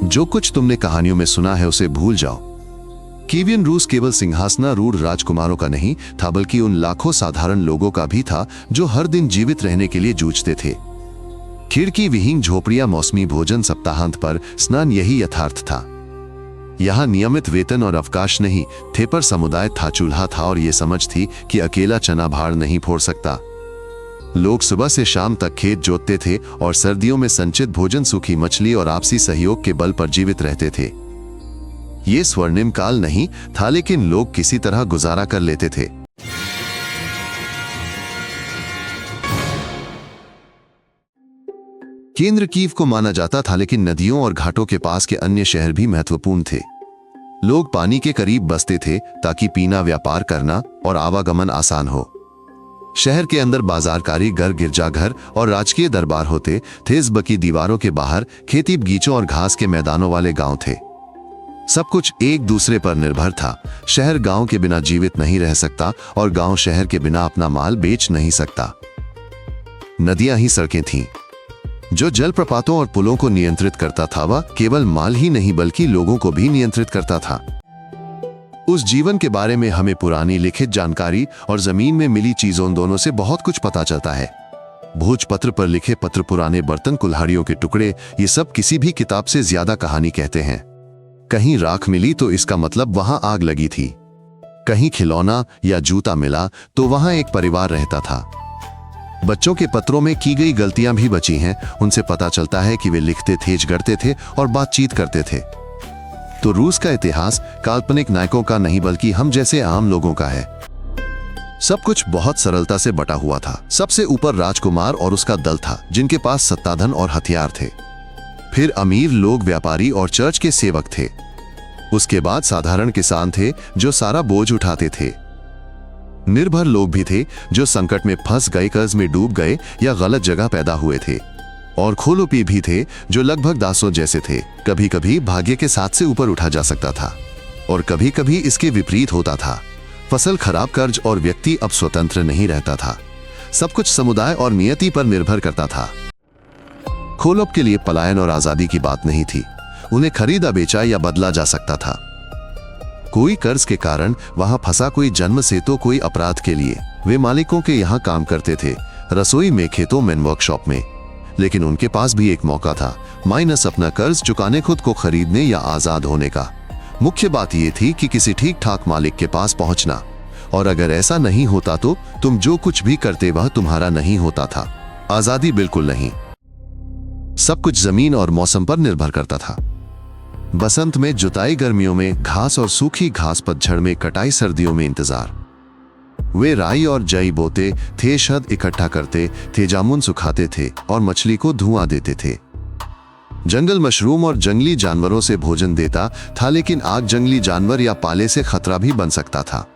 जो कुछ तुमने कहानियों में सुना है उसे भूल जाओ। कीवियन रूस केवल सिंहासनारूढ़ राजकुमारों का नहीं था, बल्कि उन लाखों साधारण लोगों का भी था जो हर दिन जीवित रहने के लिए जूझते थे। खिड़की विहीन झोपड़ियां, मौसमी भोजन, सप्ताहांत पर स्नान, यही यथार्थ था। यहाँ नियमित वेतन और अवकाश नहीं थे, पर समुदाय था, चूल्हा था और ये समझ थी कि अकेला चना भाड़ नहीं फोड़ सकता। लोग सुबह से शाम तक खेत जोतते थे और सर्दियों में संचित भोजन, सूखी मछली और आपसी सहयोग के बल पर जीवित रहते थे। ये स्वर्णिम काल नहीं था, लेकिन लोग किसी तरह गुजारा कर लेते थे। केंद्र कीव को माना जाता था, लेकिन नदियों और घाटों के पास के अन्य शहर भी महत्वपूर्ण थे। लोग पानी के करीब बसते थे ताकि पीना, व्यापार करना और आवागमन आसान हो। शहर के अंदर बाजारकारी घर, गिरजाघर और राजकीय दरबार होते थे। इस बकी दीवारों के बाहर खेती, बगीचों और घास के मैदानों वाले गांव थे। सब कुछ एक दूसरे पर निर्भर था। शहर गांव के बिना जीवित नहीं रह सकता और गांव शहर के बिना अपना माल बेच नहीं सकता। नदियां ही सड़कें थीं। जो जलप्रपातों और पुलों को नियंत्रित करता था, वह केवल माल ही नहीं बल्कि लोगों को भी नियंत्रित करता था। उस जीवन के बारे में हमें पुरानी लिखित जानकारी और जमीन में मिली चीजों दोनों से बहुत कुछ पता चलता है। भोजपत्र पर लिखे पत्र, पुराने बर्तन, कुल्हाड़ियों के टुकड़े, ये सब किसी भी किताब से ज्यादा कहानी कहते हैं। कहीं राख मिली तो इसका मतलब वहां आग लगी थी। कहीं खिलौना या जूता मिला तो वहां एक परिवार रहता था। बच्चों के पत्रों में की गई गलतियां भी बची हैं। उनसे पता चलता है कि वे लिखते थे, झगड़ते थे और बातचीत करते थे। तो रूस का इतिहास काल्पनिक नायकों का नहीं बल्कि हम जैसे आम लोगों का है। सब कुछ बहुत सरलता से बटा हुआ था। सबसे ऊपर राजकुमार और उसका दल था, जिनके पास सत्ताधन और हथियार थे। फिर अमीर लोग, व्यापारी और चर्च के सेवक थे। उसके बाद साधारण किसान थे जो सारा बोझ उठाते थे। निर्भर लोग भी थे जो संकट में फंस गए, कर्ज में डूब गए या गलत जगह पैदा हुए थे। और खोलोपी भी थे जो लगभग दासों जैसे थे। कभी कभी भाग्य के साथ से ऊपर उठा जा सकता था और कभी कभी इसके विपरीत होता था। फसल खराब, कर्ज और व्यक्ति अब स्वतंत्र नहीं रहता था। सब कुछ समुदाय और नियति पर निर्भर करता था। खोलोप के लिए पलायन और आजादी की बात नहीं थी। उन्हें खरीदा, बेचा या बदला जा सकता था। कोई कर्ज के कारण वहां फंसा, कोई जन्म से तो कोई अपराध के लिए। वे मालिकों के यहाँ काम करते थे, रसोई में, खेतों में, वर्कशॉप में। लेकिन उनके पास भी एक मौका था, माइनस अपना कर्ज चुकाने, खुद को खरीदने या आजाद होने का। मुख्य बात यह थी कि किसी ठीक ठाक मालिक के पास पहुंचना। और अगर ऐसा नहीं होता तो तुम जो कुछ भी करते वह तुम्हारा नहीं होता था। आजादी बिल्कुल नहीं। सब कुछ जमीन और मौसम पर निर्भर करता था। बसंत में जुताई, गर्मियों में घास और सूखी घास, पतझड़ में कटाई, सर्दियों में इंतजार। वे राई और जई बोते थे, शहद इकट्ठा करते थे, जामुन सुखाते थे और मछली को धुआं देते थे। जंगल मशरूम और जंगली जानवरों से भोजन देता था, लेकिन आग जंगली जानवर या पाले से खतरा भी बन सकता था।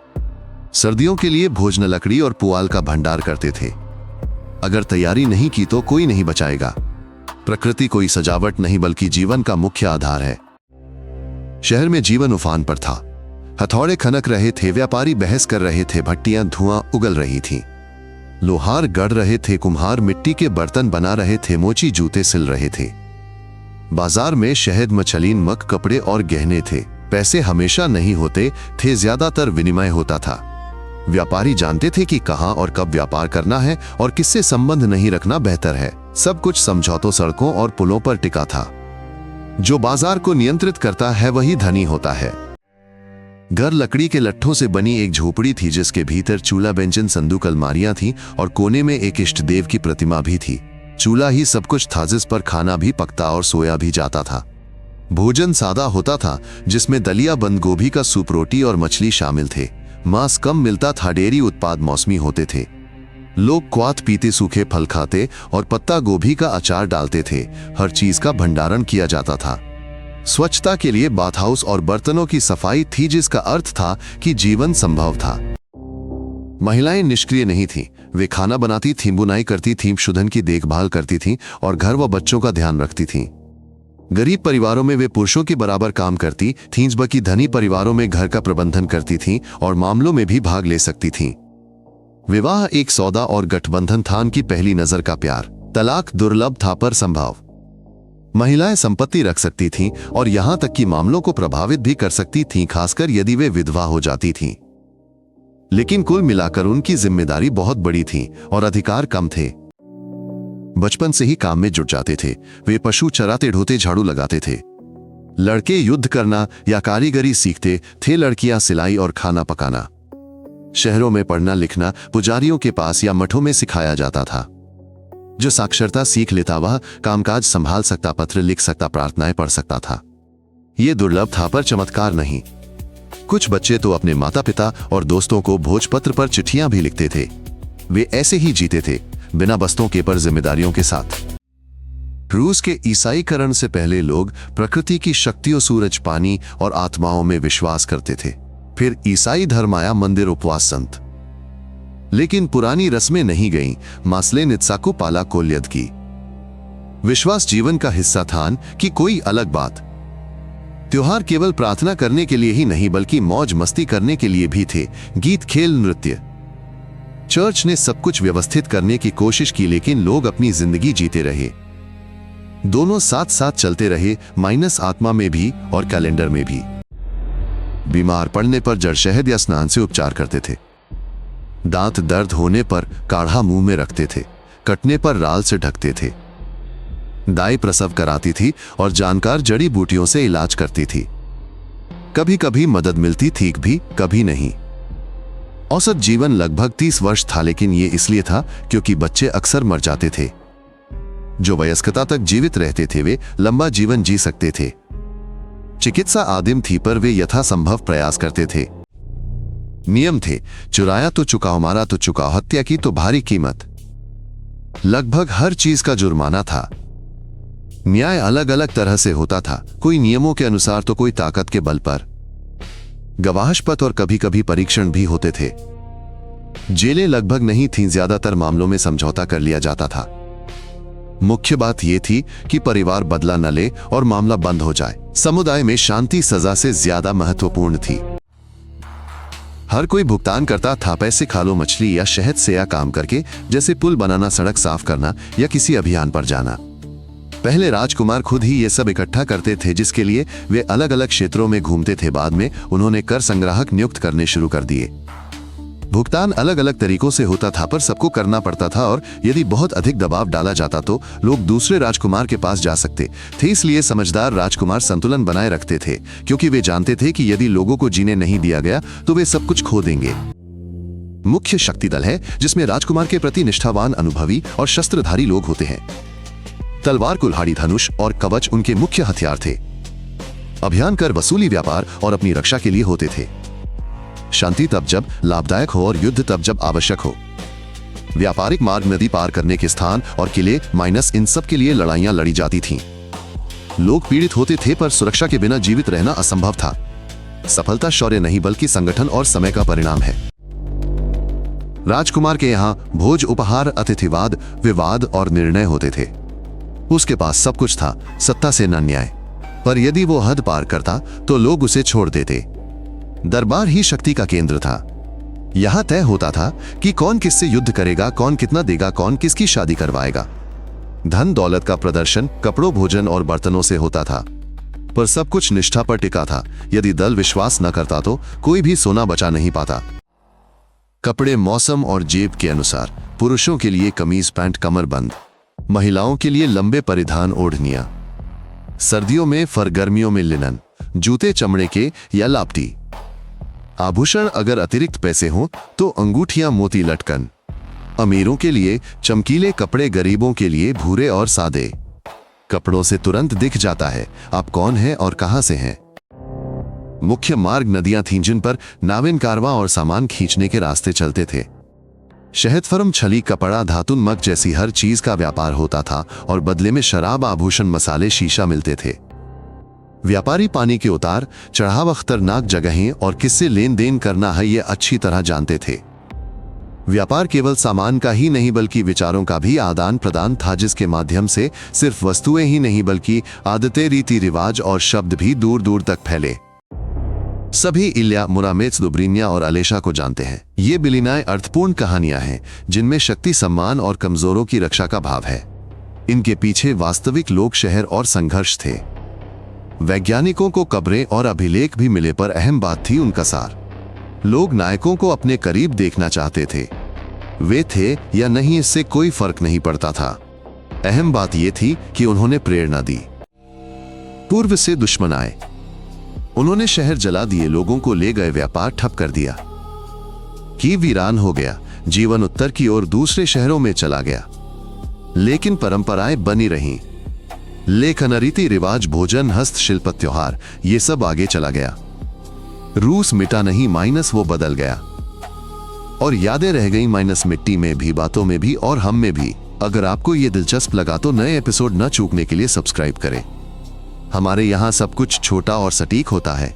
सर्दियों के लिए भोजन, लकड़ी और पुआल का भंडार करते थे। अगर तैयारी नहीं की तो कोई नहीं बचाएगा। प्रकृति कोई सजावट नहीं बल्कि जीवन का मुख्य आधार है। शहर में जीवन उफान पर था। हथौड़े खनक रहे थे, व्यापारी बहस कर रहे थे, भट्टियां धुआं उगल रही थीं। लोहार गढ़ रहे थे, कुम्हार मिट्टी के बर्तन बना रहे थे, मोची जूते सिल रहे थे। बाजार में शहद, मछली, नमक, कपड़े और गहने थे। पैसे हमेशा नहीं होते थे, ज्यादातर विनिमय होता था। व्यापारी जानते थे कि कहां और कब व्यापार करना है और किससे संबंध नहीं रखना बेहतर है। सब कुछ समझौतों, सड़कों और पुलों पर टिका था। जो बाजार को नियंत्रित करता है वही धनी होता है। घर लकड़ी के लट्ठों से बनी एक झोपड़ी थी, जिसके भीतर चूल्हा, बेंचन, संदूक, अलमारियां थीं और कोने में एक इष्ट देव की प्रतिमा भी थी। चूल्हा ही सब कुछ था, जिस पर खाना भी पकता और सोया भी जाता था। भोजन सादा होता था, जिसमें दलिया, बंद गोभी का सूप, रोटी और मछली शामिल थे। मांस कम मिलता था, डेयरी उत्पाद मौसमी होते थे। लोग क्वाथ पीते, सूखे फल खाते और पत्ता गोभी का अचार डालते थे। हर चीज का भंडारण किया जाता था। स्वच्छता के लिए बाथ हाउस और बर्तनों की सफाई थी, जिसका अर्थ था कि जीवन संभव था। महिलाएं निष्क्रिय नहीं थीं। वे खाना बनाती थीं, बुनाई करती थीं, शुद्धन की देखभाल करती थीं और घर व बच्चों का ध्यान रखती थीं। गरीब परिवारों में वे पुरुषों के बराबर काम करती थीं, जबकि धनी परिवारों में घर का प्रबंधन करती थीं और मामलों में भी भाग ले सकती थीं। विवाह एक सौदा और गठबंधन था, की पहली नजर का प्यार। तलाक दुर्लभ था पर संभव। महिलाएं संपत्ति रख सकती थीं और यहां तक कि मामलों को प्रभावित भी कर सकती थीं, खासकर यदि वे विधवा हो जाती थीं। लेकिन कुल मिलाकर उनकी जिम्मेदारी बहुत बड़ी थी और अधिकार कम थे। बचपन से ही काम में जुट जाते थे। वे पशु चराते ढोते झाड़ू लगाते थे। लड़के युद्ध करना या कारीगरी सीखते थे, लड़कियां सिलाई और खाना पकाना। शहरों में पढ़ना लिखना पुजारियों के पास या मठों में सिखाया जाता था। जो साक्षरता सीख लेता वह कामकाज संभाल सकता, पत्र लिख सकता, प्रार्थनाएं पढ़ सकता था। यह दुर्लभ था पर चमत्कार नहीं। कुछ बच्चे तो अपने माता पिता और दोस्तों को भोजपत्र पर चिट्ठियां भी लिखते थे। वे ऐसे ही जीते थे, बिना बस्तों के पर जिम्मेदारियों के साथ। रूस के ईसाईकरण से पहले लोग प्रकृति की शक्तियों, सूरज, पानी और आत्माओं में विश्वास करते थे। फिर ईसाई धर्म आया, मंदिर, उपवास, संत। लेकिन पुरानी रस्में नहीं गईं। मास्लेनित्सा को पाला कोल्यद की विश्वास जीवन का हिस्सा था कि कोई अलग बात। त्योहार केवल प्रार्थना करने के लिए ही नहीं बल्कि मौज मस्ती करने के लिए भी थे। गीत, खेल, नृत्य। चर्च ने सब कुछ व्यवस्थित करने की कोशिश की, लेकिन लोग अपनी जिंदगी जीते रहे। दोनों साथ साथ चलते रहे, माइनस आत्मा में भी और कैलेंडर में भी। बीमार पड़ने पर जड़ शहद या स्नान से उपचार करते थे। दांत दर्द होने पर काढ़ा मुंह में रखते थे। कटने पर राल से ढकते थे। दाई प्रसव कराती थी और जानकार जड़ी बूटियों से इलाज करती थी। कभी कभी मदद मिलती थी भी, कभी नहीं। औसत जीवन लगभग 30 वर्ष था, लेकिन ये इसलिए था क्योंकि बच्चे अक्सर मर जाते थे। जो वयस्कता तक जीवित रहते थे वे लंबा जीवन जी सकते थे। चिकित्सा आदिम थी पर वे यथासंभव प्रयास करते थे। नियम थे, चुराया तो चुकाओ, मारा तो चुकाओ, हत्या की तो भारी कीमत। लगभग हर चीज का जुर्माना था। न्याय अलग अलग तरह से होता था, कोई नियमों के अनुसार तो कोई ताकत के बल पर। गवाहपत्र और कभी कभी परीक्षण भी होते थे। जेलें लगभग नहीं थीं, ज्यादातर मामलों में समझौता कर लिया जाता था। मुख्य बात यह थी कि परिवार बदला न ले और मामला बंद हो जाए। समुदाय में शांति सजा से ज्यादा महत्वपूर्ण थी। हर कोई भुगतान करता था, पैसे खा लो, मछली या शहद से या काम करके, जैसे पुल बनाना, सड़क साफ करना या किसी अभियान पर जाना। पहले राजकुमार खुद ही ये सब इकट्ठा करते थे, जिसके लिए वे अलग अलग क्षेत्रों में घूमते थे। बाद में उन्होंने कर संग्राहक नियुक्त करने शुरू कर दिए। भुगतान अलग अलग तरीकों से होता था पर सबको करना पड़ता था, और यदि बहुत अधिक दबाव डाला जाता तो लोग दूसरे राजकुमार के पास जा सकते थे। इसलिए समझदार राजकुमार संतुलन बनाए रखते थे, क्योंकि वे जानते थे कि यदि लोगों को जीने नहीं दिया गया तो वे सब कुछ खो देंगे। मुख्य शक्ति दल है जिसमें राजकुमार के प्रति निष्ठावान, अनुभवी और शस्त्रधारी लोग होते हैं। तलवार, कुल्हाड़ी, धनुष और कवच उनके मुख्य हथियार थे। अभियान, कर वसूली, व्यापार और अपनी रक्षा के लिए होते थे। शांति तब जब लाभदायक हो और युद्ध तब जब आवश्यक हो। व्यापारिक मार्ग, नदी पार करने के स्थान और किले, माइनस, इन सब के लिए लड़ाइयां लड़ी जाती थीं। लोग पीड़ित होते थे पर सुरक्षा के बिना जीवित रहना असंभव था। सफलता शौर्य नहीं बल्कि संगठन और समय का परिणाम है। राजकुमार के यहाँ भोज, उपहार, अतिथिवाद, विवाद और निर्णय होते थे। उसके पास सब कुछ था, सत्ता से न न्याय। पर यदि वो हद पार करता तो लोग उसे छोड़ देते। दरबार ही शक्ति का केंद्र था। यहां तय होता था कि कौन किससे युद्ध करेगा, कौन कितना देगा, कौन किसकी शादी करवाएगा। धन दौलत का प्रदर्शन कपड़ों, भोजन और बर्तनों से होता था, पर सब कुछ निष्ठा पर टिका था। यदि दल विश्वास न करता तो कोई भी सोना बचा नहीं पाता। कपड़े मौसम और जेब के अनुसार, पुरुषों के लिए कमीज, पैंट, कमरबंद, महिलाओं के लिए लंबे परिधान, ओढ़नियां, सर्दियों में फर, गर्मियों में लिनन, जूते चमड़े के या लापटी। आभूषण, अगर अतिरिक्त पैसे हों तो अंगूठियां, मोती, लटकन। अमीरों के लिए चमकीले कपड़े, गरीबों के लिए भूरे और सादे। कपड़ों से तुरंत दिख जाता है आप कौन हैं और कहां से हैं। मुख्य मार्ग नदियां थीं जिन पर नाविन, कारवां और सामान खींचने के रास्ते चलते थे। शहद, फर्म, छली, कपड़ा, धातु, नमक जैसी हर चीज का व्यापार होता था और बदले में शराब, आभूषण, मसाले, शीशा मिलते थे। व्यापारी पानी के उतार चढ़ाव, खतरनाक जगहें और किससे लेन देन करना है ये अच्छी तरह जानते थे। व्यापार केवल सामान का ही नहीं बल्कि विचारों का भी आदान प्रदान था, जिसके माध्यम से सिर्फ वस्तुएं ही नहीं बल्कि आदतें, रीति रिवाज और शब्द भी दूर दूर तक फैले। सभी इल्या, मुरामेत्स, दुब्रिनिया और अलेशा को जानते हैं। ये बिलीनाएं अर्थपूर्ण कहानियां हैं जिनमें शक्ति, सम्मान और कमजोरों की रक्षा का भाव है। इनके पीछे वास्तविक लोक शहर और संघर्ष थे। वैज्ञानिकों को कब्रें और अभिलेख भी मिले, पर अहम बात थी उनका सार। लोग नायकों को अपने करीब देखना चाहते थे। वे थे या नहीं, इससे कोई फर्क नहीं पड़ता था। अहम बात यह थी कि उन्होंने प्रेरणा दी। पूर्व से दुश्मन आए। उन्होंने शहर जला दिए, लोगों को ले गए, व्यापार ठप कर दिया, की वीरान हो गया। जीवन उत्तर की ओर दूसरे शहरों में चला गया, लेकिन परंपराएं बनी रहीं। लेखन, रीति रिवाज, भोजन, हस्तशिल्प, त्योहार, ये सब आगे चला गया। रूस मिटा नहीं, माइनस वो बदल गया। और यादें रह गई, माइनस मिट्टी में भी, बातों में भी और हम में भी। अगर आपको ये दिलचस्प लगा तो नए एपिसोड न चूकने के लिए सब्सक्राइब करें। हमारे यहाँ सब कुछ छोटा और सटीक होता है।